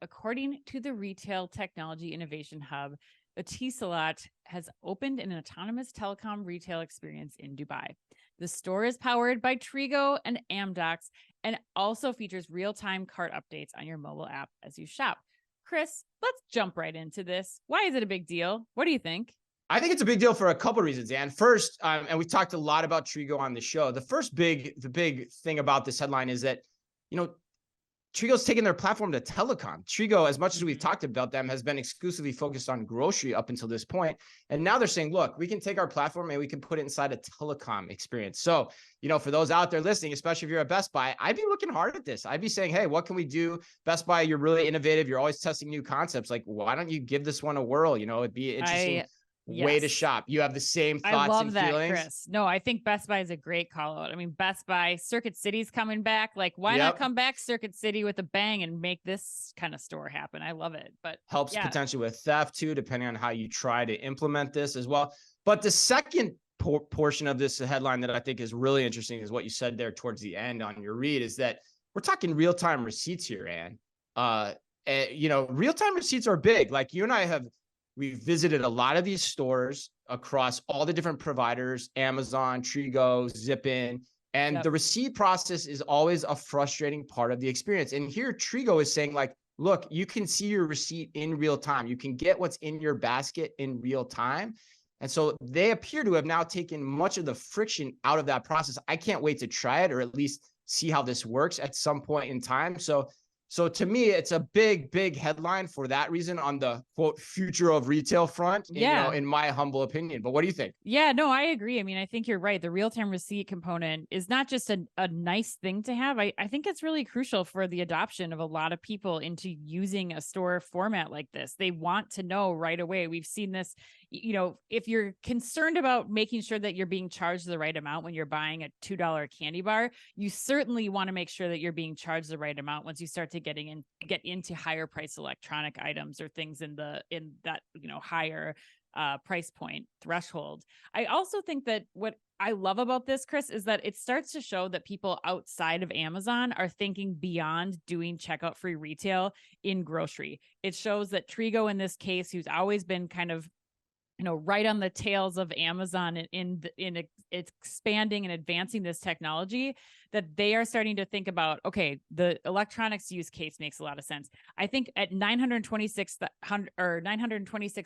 according to the Retail Technology Innovation Hub, Etisalat has opened an autonomous telecom retail experience in Dubai. The store is powered by Trigo and Amdocs and also features real-time cart updates on your mobile app as you shop. Chris, let's jump right into this. Why is it a big deal? What do you think? I think it's a big deal for a couple of reasons, Ann. First, and we've talked a lot about Trigo on the show. The big thing about this headline is that, Trigo's taken their platform to Telecom. Trigo, as much as we've talked about them, has been exclusively focused on grocery up until this point. And now they're saying, look, we can take our platform and we can put it inside a telecom experience. So, for those out there listening, especially if you're at Best Buy, I'd be looking hard at this. I'd be saying, hey, what can we do? Best Buy, you're really innovative. You're always testing new concepts. Like, why don't you give this one a whirl? It'd be interesting. Way to shop. You have the same thoughts I love and that, feelings. Chris. No, I think Best Buy is a great call out. I mean, Best Buy, Circuit City's coming back. Like, why not come back Circuit City with a bang and make this kind of store happen? I love it. But helps potentially with theft too, depending on how you try to implement this as well. But the second portion of this headline that I think is really interesting is what you said there towards the end on your read, is that we're talking real-time receipts here, Ann. Real-time receipts are big. Like, you and I we've visited a lot of these stores across all the different providers, Amazon, Trigo, Zippin, and the receipt process is always a frustrating part of the experience. And here Trigo is saying, like, look, you can see your receipt in real time. You can get what's in your basket in real time. And so they appear to have now taken much of the friction out of that process. I can't wait to try it, or at least see how this works at some point in time. So to me, it's a big, big headline for that reason on the quote future of retail front, in my humble opinion. But what do you think? Yeah, no, I agree. I mean, I think you're right. The real-time receipt component is not just a nice thing to have. I think it's really crucial for the adoption of a lot of people into using a store format like this. They want to know right away. We've seen this, if you're concerned about making sure that you're being charged the right amount when you're buying a $2 candy bar, you certainly want to make sure that you're being charged the right amount once you start to get into higher price electronic items or things in that higher price point threshold. I also think that what I love about this, Chris, is that it starts to show that people outside of Amazon are thinking beyond doing checkout free retail in grocery. It shows that Trigo, in this case, who's always been kind of right on the tails of Amazon in expanding and advancing this technology, that they are starting to think about, okay, the electronics use case makes a lot of sense. I think at 926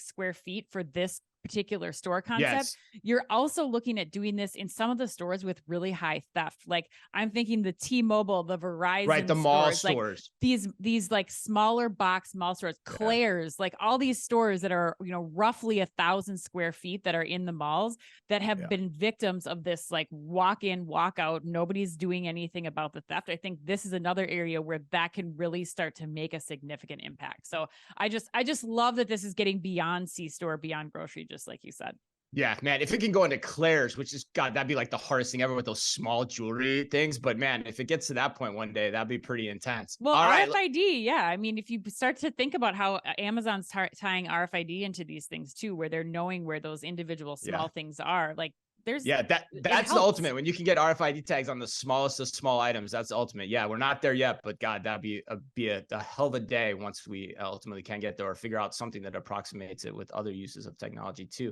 square feet for this particular store concept, you're also looking at doing this in some of the stores with really high theft. Like, I'm thinking the T-Mobile, the Verizon, the mall stores, like these like smaller box mall stores, Claire's, like all these stores that are, roughly 1,000 square feet that are in the malls that have been victims of this, like walk in, walk out. Nobody's doing anything about the theft. I think this is another area where that can really start to make a significant impact. So I just love that this is getting beyond C-store, beyond grocery, just like you said. Yeah, man, if it can go into Claire's, which is, God, that'd be like the hardest thing ever with those small jewelry things. But man, if it gets to that point one day, that'd be pretty intense. Well, all RFID, yeah. I mean, if you start to think about how Amazon's tying RFID into these things too, where they're knowing where those individual small things are, like that's the ultimate. When you can get RFID tags on the smallest of small items, that's the ultimate. Yeah, we're not there yet, but God, that'd be a hell of a day once we ultimately can get there, or figure out something that approximates it with other uses of technology too.